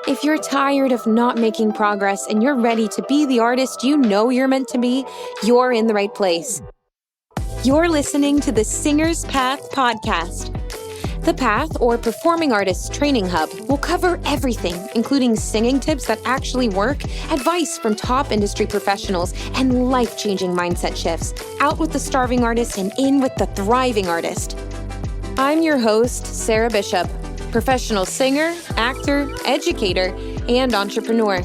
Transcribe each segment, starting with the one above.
If you're tired of not making progress and you're ready to be the artist you know you're meant to be, you're in the right place. You're listening to the Singer's Path podcast. The Path, or Performing Artists Training Hub, will cover everything, including singing tips that actually work, advice from top industry professionals, and life-changing mindset shifts. Out with the starving artist and in with the thriving artist. I'm your host, Sarah Bishop, professional singer, actor, educator, and entrepreneur.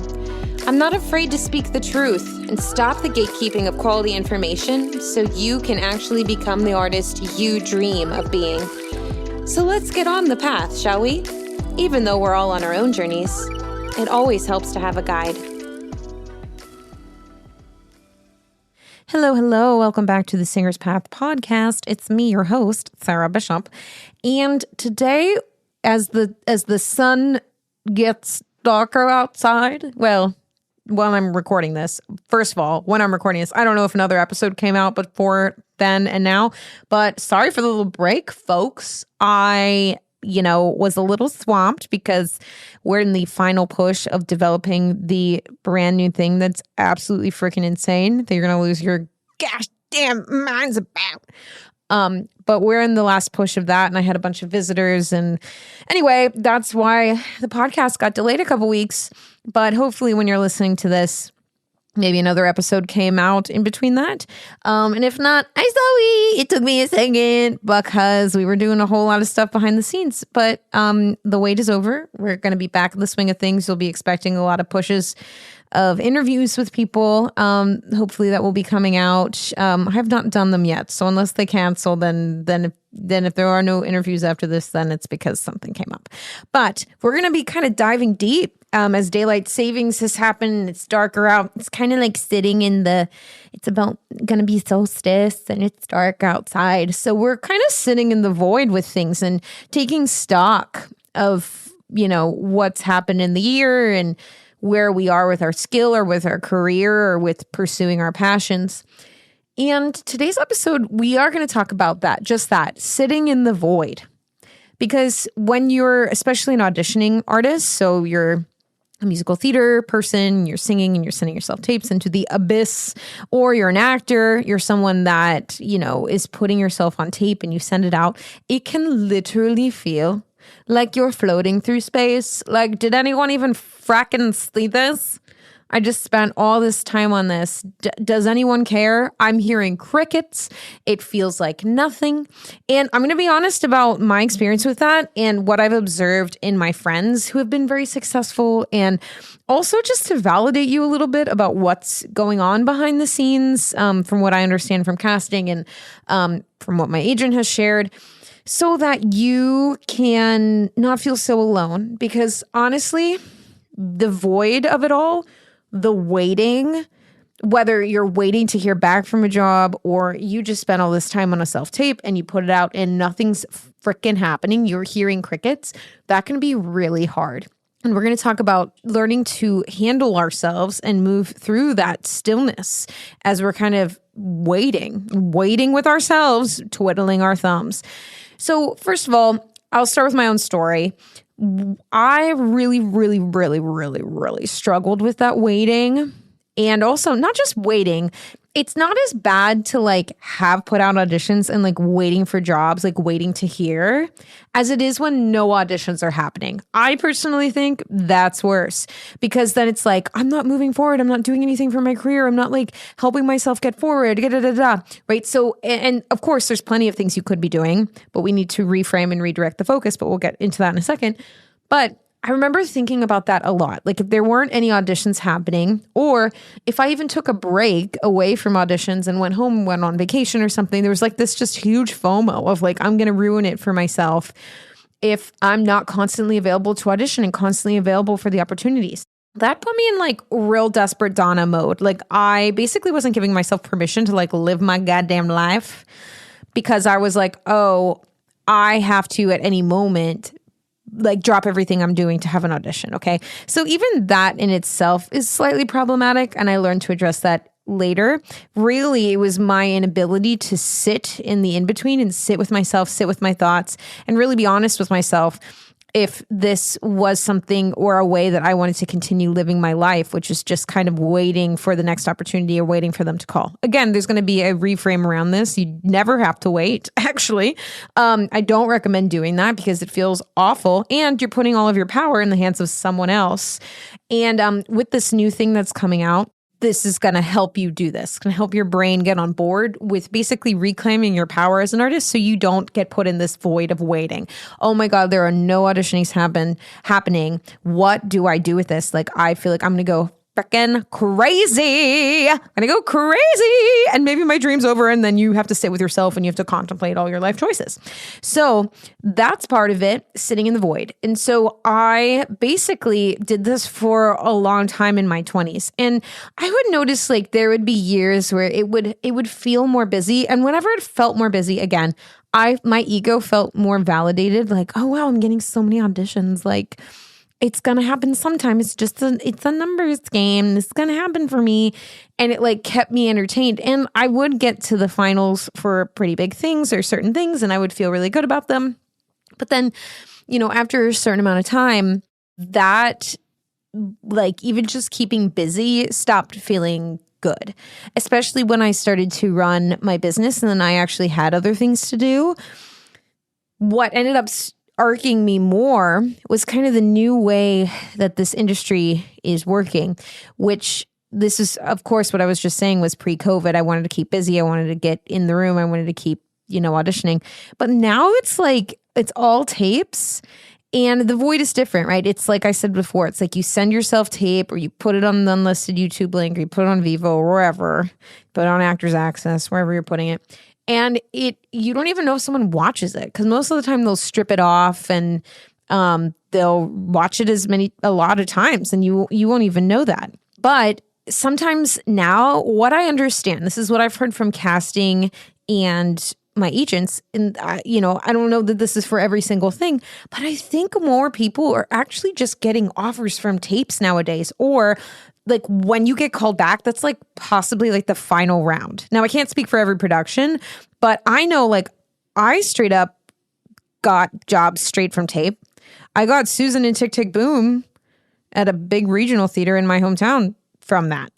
I'm not afraid to speak the truth and stop the gatekeeping of quality information so you can actually become the artist you dream of being. So let's get on the path, shall we? Even though we're all on our own journeys, it always helps to have a guide. Hello. Welcome back to the Singer's Path podcast. It's me, your host, Sarah Bishop. And today, as the sun gets darker outside, well, when I'm recording this, first of all, when I'm recording this, I don't know if another episode came out before then and now, but sorry for the little break, folks. I, was a little swamped because we're in the final push of developing the brand new thing that's absolutely freaking insane that you're going to lose your gosh damn minds about. But we're in the last push of that, and I had a bunch of visitors, and anyway, that's why the podcast got delayed a couple weeks. But hopefully when you're listening to this, maybe another episode came out in between that. And if not, I'm sorry. It took me a second because we were doing a whole lot of stuff behind the scenes. But the wait is over. We're going to be back in the swing of things. You'll be expecting a lot of pushes of interviews with people. Hopefully that will be coming out. I have not done them yet. So unless they cancel, then if there are no interviews after this, then it's because something came up. But we're going to be kind of diving deep as daylight savings has happened. It's darker out. It's kind of like sitting in it's about going to be solstice and it's dark outside. So we're kind of sitting in the void with things and taking stock of, what's happened in the year and where we are with our skill or with our career or with pursuing our passions. And today's episode, we are going to talk about that, just that, sitting in the void. Because when you're, especially an auditioning artist, so you're a musical theater person, you're singing and you're sending yourself tapes into the abyss, or you're an actor, you're someone that, is putting yourself on tape and you send it out, it can literally feel like you're floating through space. Like, did anyone even fracking see this? I just spent all this time on this. Does anyone care? I'm hearing crickets. It feels like nothing. And I'm going to be honest about my experience with that and what I've observed in my friends who have been very successful, and also just to validate you a little bit about what's going on behind the scenes, from what I understand from casting and from what my agent has shared, so that you can not feel so alone. Because honestly, the void of it all, the waiting, whether you're waiting to hear back from a job or you just spent all this time on a self-tape and you put it out and nothing's freaking happening, you're hearing crickets, that can be really hard. And we're going to talk about learning to handle ourselves and move through that stillness as we're kind of waiting with ourselves, twiddling our thumbs. So first of all, I'll start with my own story. I really struggled with that waiting. And also not just waiting. It's not as bad to have put out auditions and waiting for jobs, waiting to hear, as it is when no auditions are happening. I personally think that's worse, because then it's I'm not moving forward. I'm not doing anything for my career. I'm not helping myself get forward. Right. So, and of course there's plenty of things you could be doing, but we need to reframe and redirect the focus, but we'll get into that in a second. But I remember thinking about that a lot. If there weren't any auditions happening, or if I even took a break away from auditions and went home, went on vacation or something, there was this just huge FOMO of I'm going to ruin it for myself if I'm not constantly available to audition and constantly available for the opportunities. That put me in real desperate Donna mode. I basically wasn't giving myself permission to live my goddamn life, because I was oh, I have to at any moment drop everything I'm doing to have an audition. Okay. So even that in itself is slightly problematic. And I learned to address that later. Really, it was my inability to sit in the in-between and sit with myself, sit with my thoughts, and really be honest with myself if this was something or a way that I wanted to continue living my life, which is just kind of waiting for the next opportunity or waiting for them to call. Again, there's going to be a reframe around this. You never have to wait, actually. I don't recommend doing that because it feels awful and you're putting all of your power in the hands of someone else. And with this new thing that's coming out, this is going to help you do this. It's going to help your brain get on board with basically reclaiming your power as an artist so you don't get put in this void of waiting. Oh my God, there are no auditionings happening. What do I do with this? Like, I feel like I'm going to go freaking crazy. I'm going to go crazy. And maybe my dream's over and then you have to sit with yourself and you have to contemplate all your life choices. So that's part of it, sitting in the void. And so I basically did this for a long time in my 20s. And I would notice like there would be years where it would feel more busy. And whenever it felt more busy, again, my ego felt more validated. Like, oh wow, I'm getting so many auditions. Like, it's going to happen sometime. It's a numbers game. This is going to happen for me. And it like kept me entertained. And I would get to the finals for pretty big things or certain things and I would feel really good about them. But then, after a certain amount of time, that like even just keeping busy stopped feeling good, especially when I started to run my business and then I actually had other things to do. What ended up arcing me more was kind of the new way that this industry is working, which this is, of course, what I was just saying was pre-COVID. I wanted to keep busy. I wanted to get in the room. I wanted to keep, auditioning. But now it's like, it's all tapes and the void is different, right? It's like I said before, it's like you send yourself tape or you put it on the unlisted YouTube link or you put it on Vivo or wherever, put it on Actors Access, wherever you're putting it. And you don't even know if someone watches it because most of the time they'll strip it off and they'll watch it a lot of times and you won't even know that. But sometimes now what I understand, this is what I've heard from casting and my agents, and I don't know that this is for every single thing, but I think more people are actually just getting offers from tapes nowadays, or like when you get called back, that's like possibly like the final round. Now I can't speak for every production, but I know like I straight up got jobs straight from tape. I got Susan in Tick Tick Boom at a big regional theater in my hometown from that,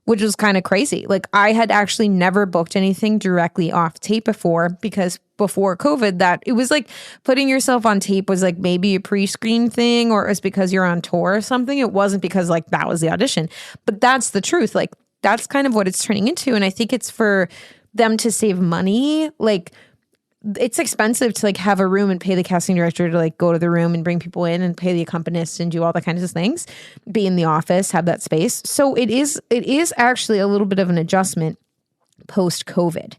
which was kind of crazy. Like I had actually never booked anything directly off tape before because before COVID that it was like putting yourself on tape was like maybe a pre-screen thing or it was because you're on tour or something. It wasn't because like that was the audition, but that's the truth. Like that's kind of what it's turning into. And I think it's for them to save money. Like it's expensive to like have a room and pay the casting director to like go to the room and bring people in and pay the accompanist and do all that kinds of things, be in the office, have that space. So it is actually a little bit of an adjustment post COVID.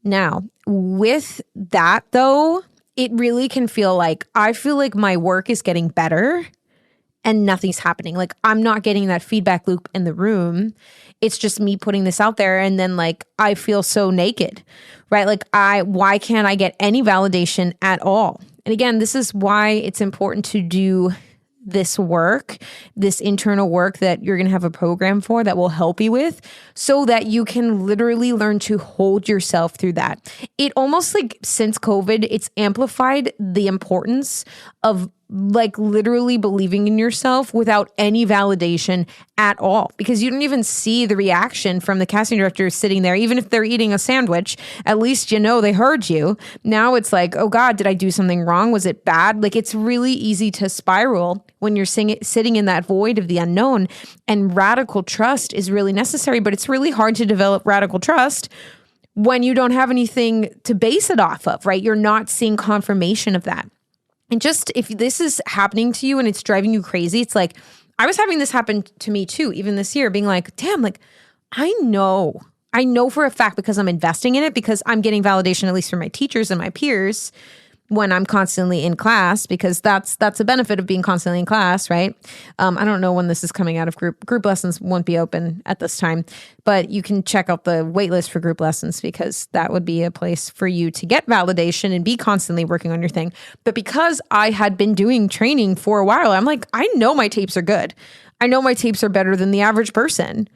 Now, with that though, it really can feel like I feel like my work is getting better and nothing's happening. Like I'm not getting that feedback loop in the room. It's just me putting this out there and then like I feel so naked, right? Like why can't I get any validation at all? And again, this is why it's important to do this work, this internal work that you're going to have a program for that will help you with so that you can literally learn to hold yourself through that. It almost like since COVID, it's amplified the importance of like literally believing in yourself without any validation at all, because you don't even see the reaction from the casting director sitting there. Even if they're eating a sandwich, at least they heard you. Now it's like, oh God, did I do something wrong? Was it bad? Like it's really easy to spiral when you're sitting in that void of the unknown, and radical trust is really necessary, but it's really hard to develop radical trust when you don't have anything to base it off of, right? You're not seeing confirmation of that. And just if this is happening to you and it's driving you crazy, it's like, I was having this happen to me too, even this year, being like, damn, like, I know for a fact because I'm investing in it, because I'm getting validation, at least from my teachers and my peers, when I'm constantly in class, because that's a benefit of being constantly in class, right? I don't know when this is coming out of group lessons won't be open at this time, but you can check out the wait list for group lessons, because that would be a place for you to get validation and be constantly working on your thing. But because I had been doing training for a while, I'm like, I know my tapes are good. I know my tapes are better than the average person,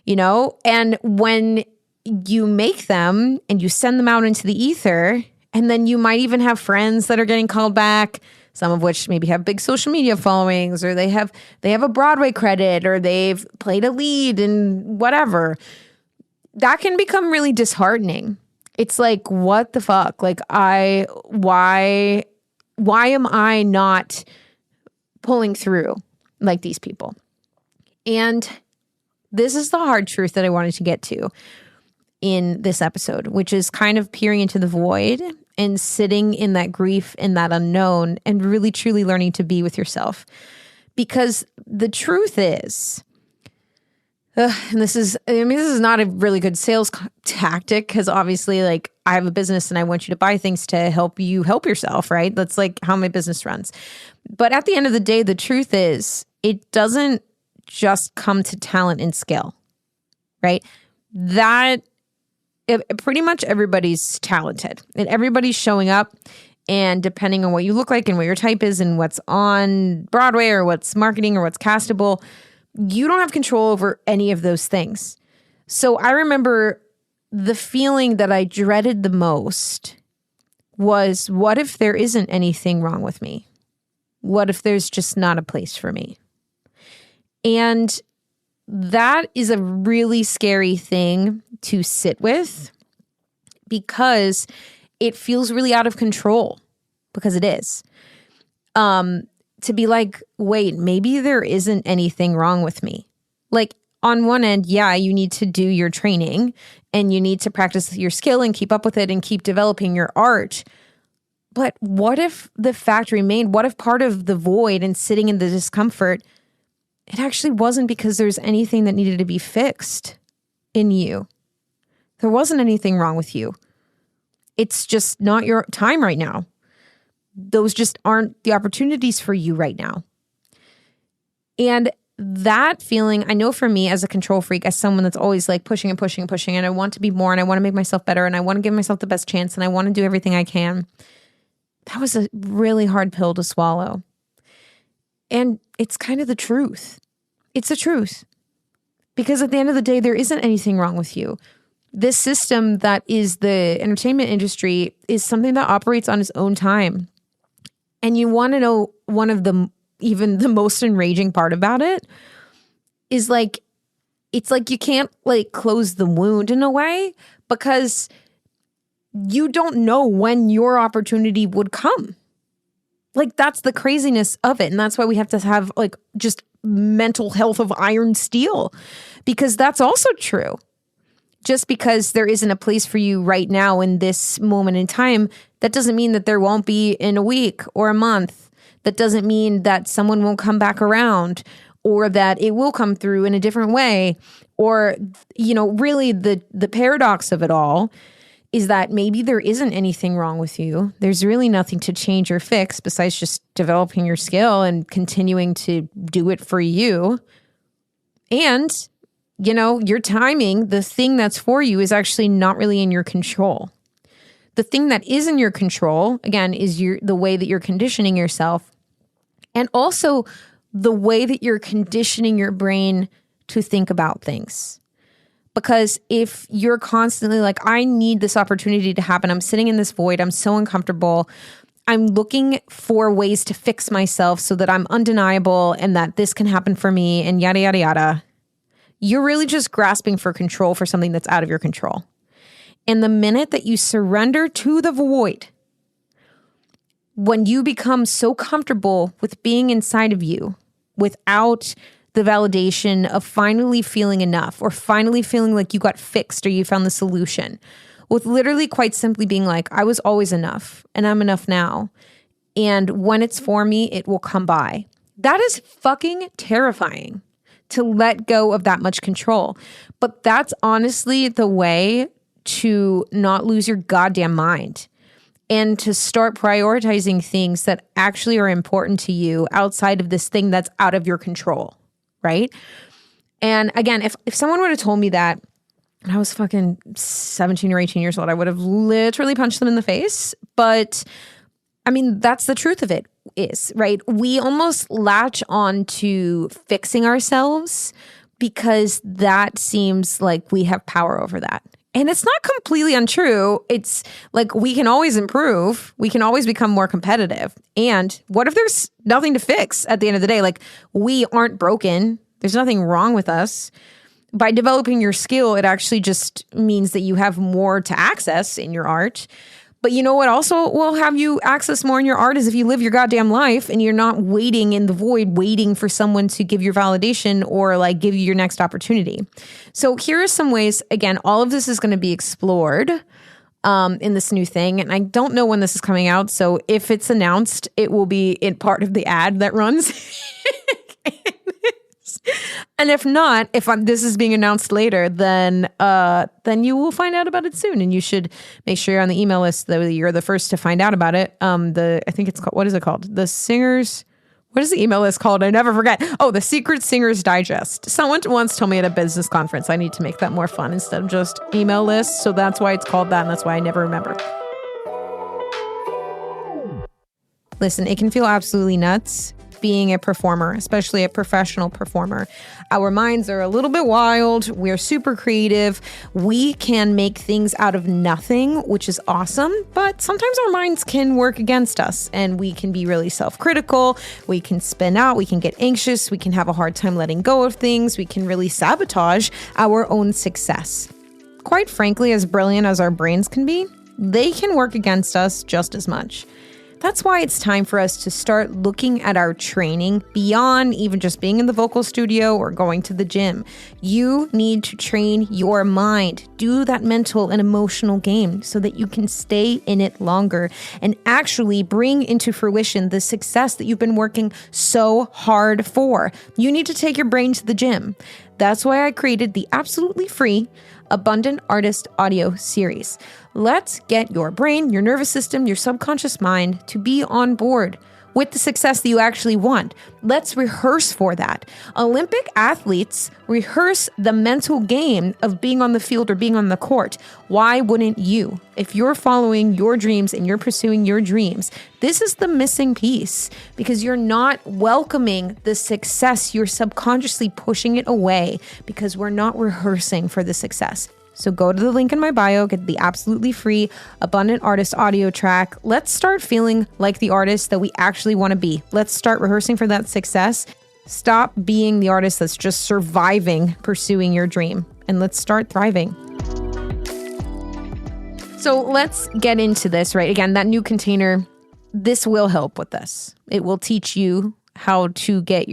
and when you make them and you send them out into the ether, and then you might even have friends that are getting called back. some of which maybe have big social media followings, or they have a Broadway credit, or they've played a lead in whatever. That can become really disheartening. It's like, what the fuck? Like, why am I not pulling through like these people? And this is the hard truth that I wanted to get to in this episode, which is kind of peering into the void and sitting in that grief and that unknown and really truly learning to be with yourself. Because the truth is, and this is not a really good sales tactic, because obviously, like, I have a business and I want you to buy things to help you help yourself, right? That's like how my business runs. But at the end of the day, the truth is, it doesn't just come to talent and skill, right? Pretty much everybody's talented and everybody's showing up. And depending on what you look like and what your type is and what's on Broadway or what's marketing or what's castable, you don't have control over any of those things. So I remember the feeling that I dreaded the most was, what if there isn't anything wrong with me? What if there's just not a place for me? And that is a really scary thing to sit with, because it feels really out of control, because it is. To be like, wait, maybe there isn't anything wrong with me. Like, on one end, yeah, you need to do your training and you need to practice your skill and keep up with it and keep developing your art. But what if the fact remained? What if part of the void and sitting in the discomfort, it actually wasn't because there's anything that needed to be fixed in you? There wasn't anything wrong with you. It's just not your time right now. Those just aren't the opportunities for you right now. And that feeling, I know for me as a control freak, as someone that's always like pushing and pushing and pushing, and I want to be more, and I want to make myself better, and I want to give myself the best chance, and I want to do everything I can. That was a really hard pill to swallow. And it's kind of the truth. It's the truth. Because at the end of the day, there isn't anything wrong with you. This system that is the entertainment industry is something that operates on its own time. And you want to know even the most enraging part about it is, like, it's like you can't like close the wound in a way, because you don't know when your opportunity would come. Like, that's the craziness of it. And that's why we have to have like just mental health of iron steel, because that's also true. Just because there isn't a place for you right now in this moment in time, that doesn't mean that there won't be in a week or a month. That doesn't mean that someone won't come back around, or that it will come through in a different way. Or, you know, really the paradox of it all is that maybe there isn't anything wrong with you. There's really nothing to change or fix besides just developing your skill and continuing to do it for you. And, you know, your timing, the thing that's for you, is actually not really in your control. The thing that is in your control, again, is the way that you're conditioning yourself, and also the way that you're conditioning your brain to think about things. Because if you're constantly like, I need this opportunity to happen, I'm sitting in this void, I'm so uncomfortable, I'm looking for ways to fix myself so that I'm undeniable and that this can happen for me, and yada, yada, yada, you're really just grasping for control for something that's out of your control. And the minute that you surrender to the void, when you become so comfortable with being inside of you without the validation of finally feeling enough, or finally feeling like you got fixed or you found the solution, with literally quite simply being like, I was always enough and I'm enough now. And when it's for me, it will come by. That is fucking terrifying, to let go of that much control. But that's honestly the way to not lose your goddamn mind, and to start prioritizing things that actually are important to you outside of this thing that's out of your control, right? And again, if someone would have told me that when I was fucking 17 or 18 years old, I would have literally punched them in the face. But I mean, that's the truth of it is, right? We almost latch on to fixing ourselves because that seems like we have power over that. And it's not completely untrue. It's like we can always improve. We can always become more competitive. And what if there's nothing to fix at the end of the day? Like, we aren't broken. There's nothing wrong with us. By developing your skill, it actually just means that you have more to access in your art. But you know what also will have you access more in your art is if you live your goddamn life and you're not waiting in the void, waiting for someone to give you validation or like give you your next opportunity. So here are some ways, again, all of this is going to be explored in this new thing. And I don't know when this is coming out. So if it's announced, it will be in part of the ad that runs. And if not, this is being announced later, then you will find out about it soon. And you should make sure you're on the email list so that you're the first to find out about it. I think it's called, what is it called? What is the email list called? I never forget. Oh, the Secret Singers Digest. Someone once told me at a business conference, I need to make that more fun instead of just email lists. So that's why it's called that. And that's why I never remember. Listen, it can feel absolutely nuts being a performer, especially a professional performer. Our minds are a little bit wild. We're super creative. We can make things out of nothing, which is awesome. But sometimes our minds can work against us and we can be really self-critical. We can spin out. We can get anxious. We can have a hard time letting go of things. We can really sabotage our own success. Quite frankly, as brilliant as our brains can be, they can work against us just as much. That's why it's time for us to start looking at our training beyond even just being in the vocal studio or going to the gym. You need to train your mind. Do that mental and emotional game so that you can stay in it longer and actually bring into fruition the success that you've been working so hard for. You need to take your brain to the gym. That's why I created the absolutely free Abundant Artist audio series. Let's get your brain, your nervous system, your subconscious mind to be on board with the success that you actually want. Let's rehearse for that. Olympic athletes rehearse the mental game of being on the field or being on the court. Why wouldn't you? If you're following your dreams and you're pursuing your dreams, this is the missing piece because you're not welcoming the success. You're subconsciously pushing it away because we're not rehearsing for the success. So go to the link in my bio, get the absolutely free Abundant Artist audio track. Let's start feeling like the artist that we actually want to be. Let's start rehearsing for that success. Stop being the artist that's just surviving, pursuing your dream, and let's start thriving. So let's get into this, right? Again, that new container, this will help with this. It will teach you how to get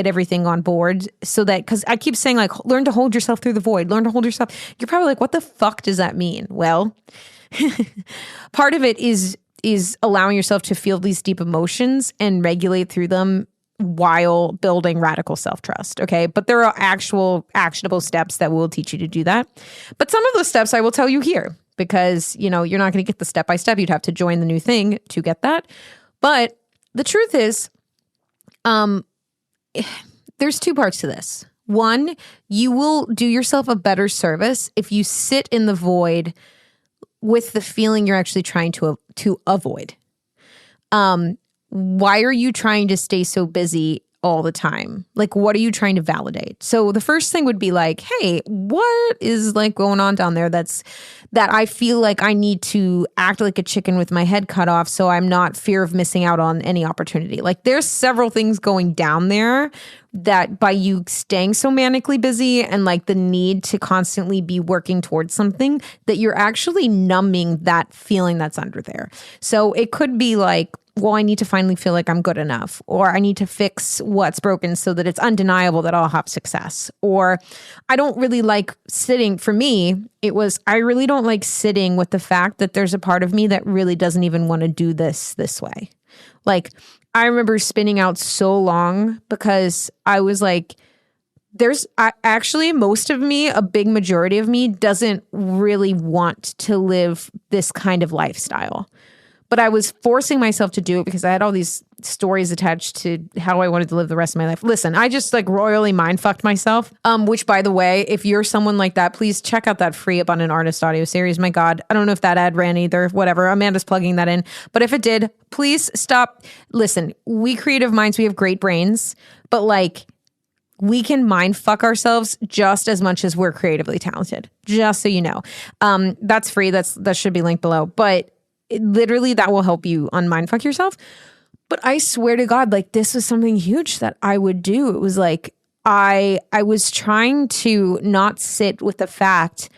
everything on board so that, because I keep saying like, learn to hold yourself through the void, learn to hold yourself. You're probably like, what the fuck does that mean? Well, part of it is allowing yourself to feel these deep emotions and regulate through them while building radical self-trust. Okay. But there are actual actionable steps that will teach you to do that. But some of those steps I will tell you here because, you're not going to get the step-by-step. You'd have to join the new thing to get that. But the truth is, there's two parts to this. One, you will do yourself a better service if you sit in the void with the feeling you're actually trying to avoid. Why are you trying to stay so busy all the time? Like, what are you trying to validate? So the first thing would be like, hey, what is like going on down there that I feel like I need to act like a chicken with my head cut off so I'm not fear of missing out on any opportunity. Like there's several things going down there that by you staying so manically busy and like the need to constantly be working towards something that you're actually numbing that feeling that's under there. So it could be like, well, I need to finally feel like I'm good enough, or I need to fix what's broken so that it's undeniable that I'll have success. Or I don't really like sitting. For me, I really don't like sitting with the fact that there's a part of me that really doesn't even want to do this way. Like I remember spinning out so long because I was like, actually most of me, a big majority of me doesn't really want to live this kind of lifestyle. But I was forcing myself to do it because I had all these stories attached to how I wanted to live the rest of my life. Listen, I just like royally mind fucked myself. Which by the way, if you're someone like that, please check out that free Abundant Artist audio series. My God, I don't know if that ad ran either. Whatever. Amanda's plugging that in. But if it did, please stop. Listen, we creative minds, we have great brains, but like We can mind fuck ourselves just as much as we're creatively talented, just so you know. That's free. That should be linked below. But literally that will help you unmind fuck yourself. But I swear to God, like this was something huge that I would do. It was like I was trying to not sit with the fact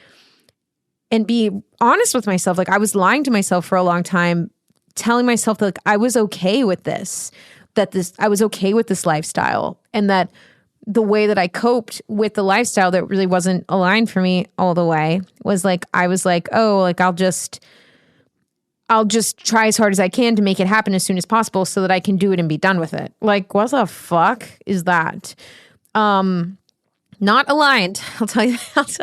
and be honest with myself. Like I was lying to myself for a long time, telling myself that like I was okay with this, I was okay with this lifestyle, and that the way that I coped with the lifestyle that really wasn't aligned for me all the way was like, I was like, oh, like I'll just try as hard as I can to make it happen as soon as possible so that I can do it and be done with it. Like, what the fuck is that? Not aligned. I'll tell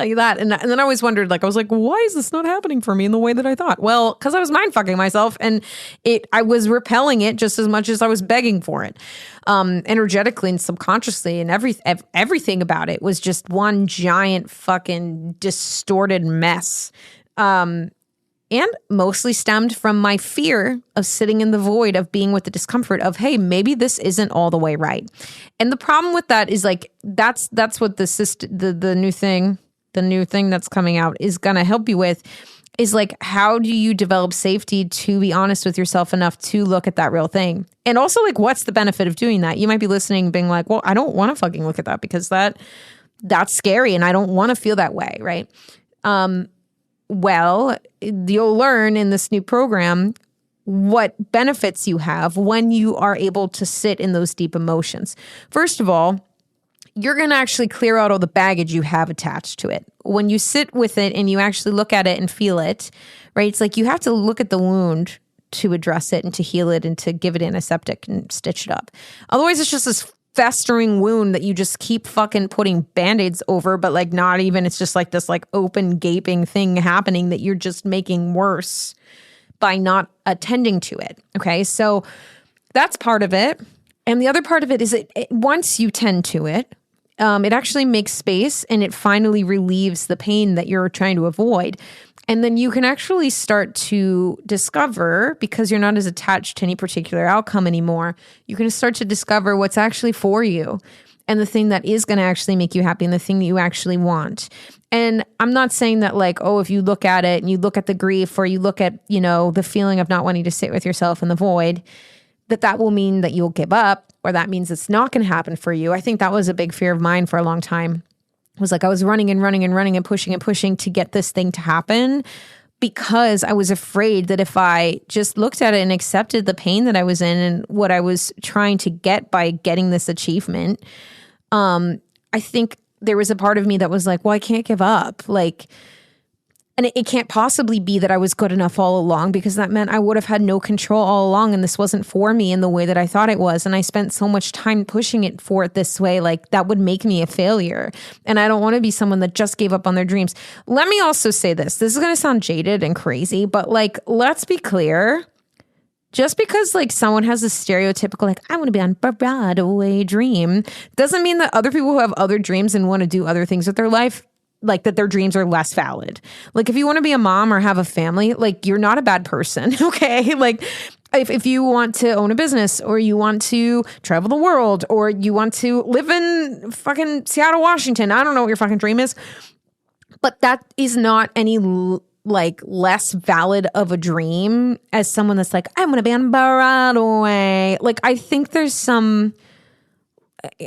you that. And then I always wondered, like, I was like, why is this not happening for me in the way that I thought? Well, because I was mind fucking myself, and I was repelling it just as much as I was begging for it. Energetically and subconsciously, and everything about it was just one giant fucking distorted mess. And mostly stemmed from my fear of sitting in the void, of being with the discomfort of, hey, maybe this isn't all the way right. And the problem with that is like, that's what the new thing that's coming out is going to help you with, is like, how do you develop safety to be honest with yourself enough to look at that real thing? And also like, what's the benefit of doing that? You might be listening being like, well, I don't want to fucking look at that because that's scary and I don't want to feel that way. Right. Well, you'll learn in this new program what benefits you have when you are able to sit in those deep emotions. First of all, you're going to actually clear out all the baggage you have attached to it. When you sit with it and you actually look at it and feel it, right? It's like you have to look at the wound to address it and to heal it and to give it antiseptic and stitch it up. Otherwise, it's just this festering wound that you just keep fucking putting band-aids over, but like not even, it's just like this like open gaping thing happening that you're just making worse by not attending to it. Okay. So that's part of it. And the other part of it is once you tend to it, it actually makes space and it finally relieves the pain that you're trying to avoid. And then you can actually start to discover, because you're not as attached to any particular outcome anymore, you can start to discover what's actually for you and the thing that is going to actually make you happy and the thing that you actually want. And I'm not saying that like, oh, if you look at it and you look at the grief or you look at, you know, the feeling of not wanting to sit with yourself in the void, that will mean that you'll give up or that means it's not going to happen for you. I think that was a big fear of mine for a long time. It was like I was running and pushing to get this thing to happen because I was afraid that if I just looked at it and accepted the pain that I was in and what I was trying to get by getting this achievement, I think there was a part of me that was like, well, I can't give up. Like, and it can't possibly be that I was good enough all along, because that meant I would have had no control all along and this wasn't for me in the way that I thought it was. And I spent so much time pushing it for it this way, like that would make me a failure. And I don't want to be someone that just gave up on their dreams. Let me also say this. This is going to sound jaded and crazy, but like, let's be clear. Just because like someone has a stereotypical, like, I want to be on Broadway dream, doesn't mean that other people who have other dreams and want to do other things with their life, like that their dreams are less valid. Like if you want to be a mom or have a family, like you're not a bad person. Okay. Like if you want to own a business or you want to travel the world or you want to live in fucking Seattle, Washington, I don't know what your fucking dream is, but that is not any like less valid of a dream as someone that's like, I'm going to be on Broadway. Like I think there's some,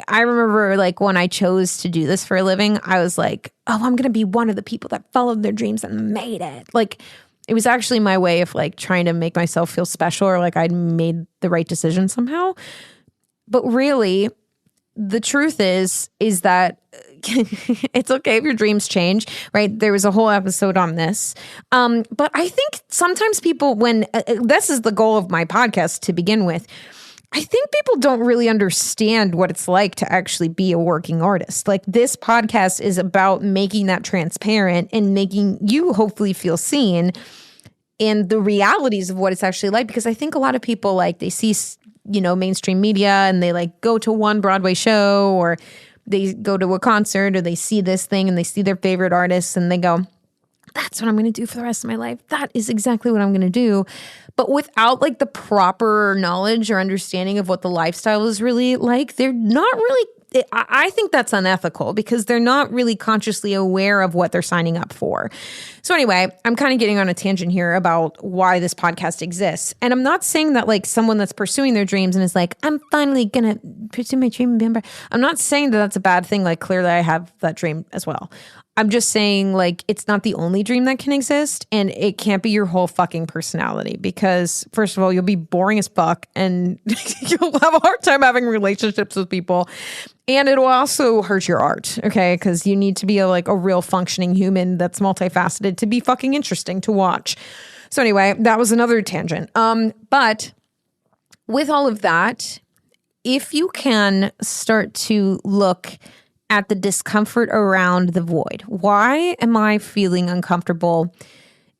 I remember like when I chose to do this for a living, I was like, oh, I'm going to be one of the people that followed their dreams and made it. Like it was actually my way of like trying to make myself feel special or like I'd made the right decision somehow. But really, the truth is that it's okay if your dreams change, right? There was a whole episode on this. But I think sometimes people, when this is the goal of my podcast to begin with, I think people don't really understand what it's like to actually be a working artist. Like this podcast is about making that transparent and making you hopefully feel seen in the realities of what it's actually like. Because I think a lot of people like they see, you know, mainstream media and they like go to one Broadway show or they go to a concert or they see this thing and they see their favorite artists and they go, that's what I'm going to do for the rest of my life. That is exactly what I'm going to do. But without like the proper knowledge or understanding of what the lifestyle is really like, they're not really I think that's unethical because they're not really consciously aware of what they're signing up for. So anyway, I'm kind of getting on a tangent here about why this podcast exists. And I'm not saying that like someone that's pursuing their dreams and is like, I'm finally going to pursue my dream. Remember, I'm not saying that that's a bad thing. Like clearly I have that dream as well. I'm just saying like it's not the only dream that can exist and it can't be your whole fucking personality because first of all, you'll be boring as fuck and you'll have a hard time having relationships with people and it'll also hurt your art, okay? Because you need to be a real functioning human that's multifaceted to be fucking interesting to watch. So anyway, that was another tangent. But with all of that, if you can start to look at the discomfort around the void. Why am I feeling uncomfortable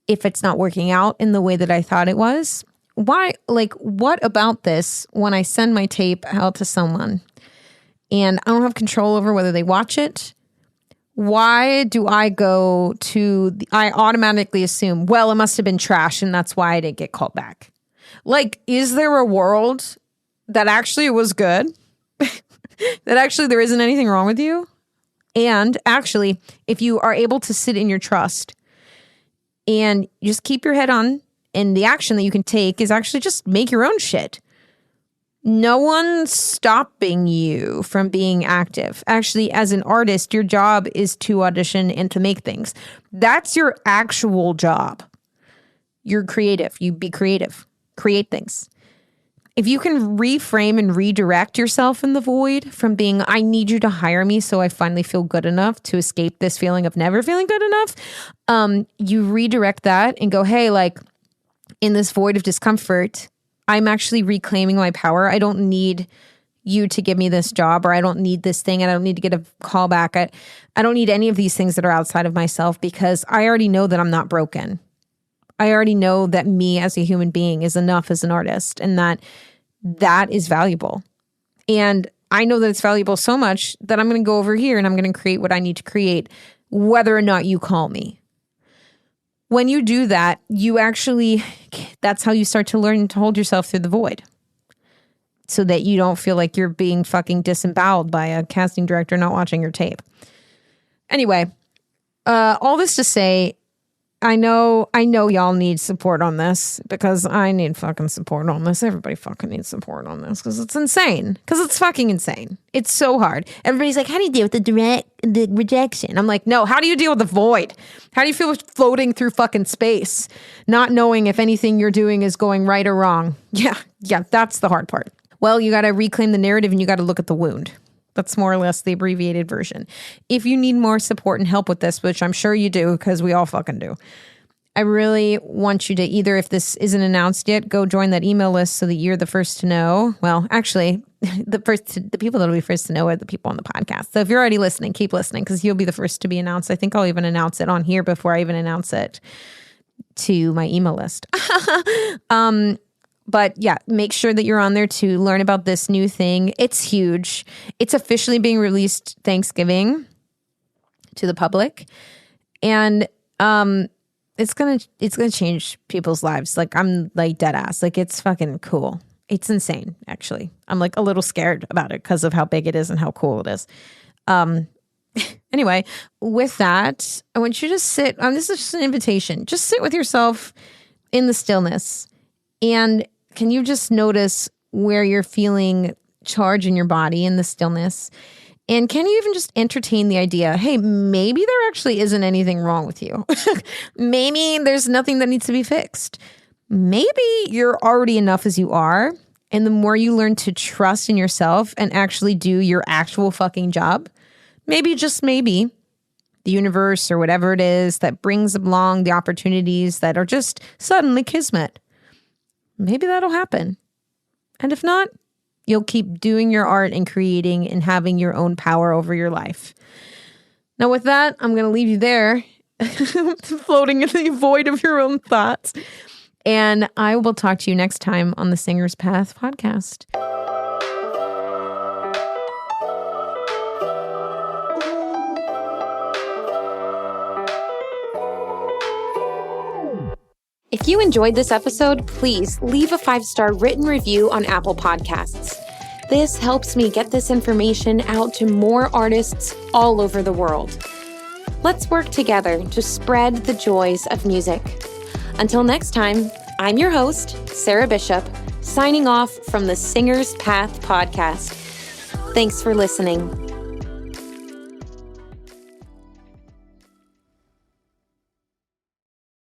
if it's not working out in the way that I thought it was? Why, what about this when I send my tape out to someone and I don't have control over whether they watch it? Why do I I automatically assume, well, it must have been trash and that's why I didn't get called back. Is there a world that actually it was good? That actually there isn't anything wrong with you. And actually, if you are able to sit in your trust and just keep your head on, and the action that you can take is actually just make your own shit. No one's stopping you from being active. Actually, as an artist, your job is to audition and to make things. That's your actual job. You're creative. You be creative. Create things. If you can reframe and redirect yourself in the void from being, I need you to hire me so I finally feel good enough to escape this feeling of never feeling good enough, you redirect that and go, hey, in this void of discomfort, I'm actually reclaiming my power. I don't need you to give me this job, or I don't need this thing, and I don't need to get a call back. I don't need any of these things that are outside of myself because I already know that I'm not broken. I already know that me as a human being is enough as an artist, and that is valuable. And I know that it's valuable so much that I'm going to go over here and I'm going to create what I need to create, whether or not you call me. When you do that, that's how you start to learn to hold yourself through the void so that you don't feel like you're being fucking disemboweled by a casting director not watching your tape. Anyway, all this to say, I know y'all need support on this because I need fucking support on this. Everybody fucking needs support on this because it's insane. Because it's fucking insane. It's so hard. Everybody's like, how do you deal with the rejection? I'm like, no, how do you deal with the void? How do you feel floating through fucking space, not knowing if anything you're doing is going right or wrong? Yeah, that's the hard part. Well, you got to reclaim the narrative and you got to look at the wound. That's more or less the abbreviated version. If you need more support and help with this, which I'm sure you do because we all fucking do, I really want you to either, if this isn't announced yet, go join that email list so that you're the first to know. Well, actually, the people that'll be first to know are the people on the podcast. So if you're already listening, keep listening because you'll be the first to be announced. I think I'll even announce it on here before I even announce it to my email list. But yeah, make sure that you're on there to learn about this new thing. It's huge. It's officially being released Thanksgiving to the public. And it's gonna change people's lives. I'm dead ass. It's fucking cool. It's insane, actually. I'm a little scared about it because of how big it is and how cool it is. Anyway, with that, I want you to sit. This is just an invitation. Just sit with yourself in the stillness. And can you just notice where you're feeling charge in your body in the stillness? And can you even just entertain the idea, hey, maybe there actually isn't anything wrong with you. Maybe there's nothing that needs to be fixed. Maybe you're already enough as you are. And the more you learn to trust in yourself and actually do your actual fucking job, maybe, just maybe, the universe or whatever it is that brings along the opportunities that are just suddenly kismet, maybe that'll happen. And if not, you'll keep doing your art and creating and having your own power over your life. Now with that, I'm going to leave you there, floating in the void of your own thoughts. And I will talk to you next time on the Singer's Path podcast. If you enjoyed this episode, please leave a 5-star written review on Apple Podcasts. This helps me get this information out to more artists all over the world. Let's work together to spread the joys of music. Until next time, I'm your host, Sarah Bishop, signing off from the Singer's Path podcast. Thanks for listening.